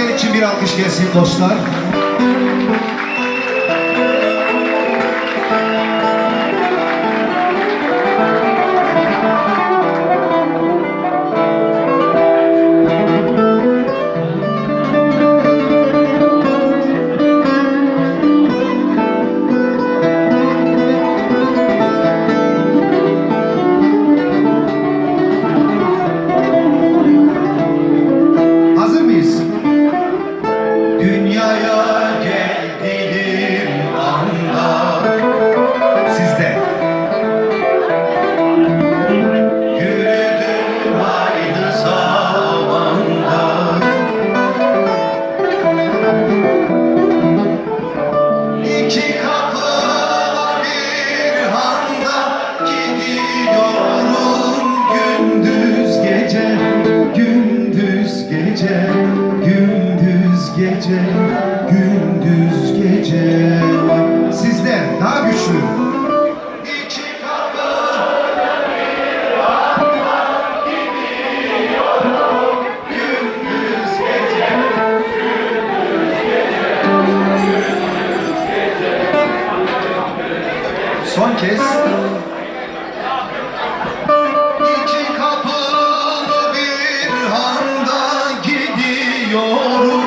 Sizler için bir alkış gelsin dostlar. Hazır mıyız? Dünyaya geldiğim anda sizde yürüdüm aynı zamanda. İki kapı bir handa gidiyorum gündüz gece, gündüz gece, gündüz gece, gündüz gece. Sizde daha güçlü. İki kapı bir handa gidiyorum gündüz gece, gündüz gece, gündüz gece. Son kez. İki kapılı bir handa gidiyorum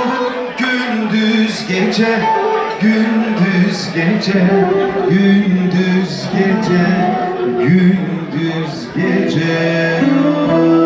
gündüz gece, gündüz gece, gündüz gece, gündüz gece.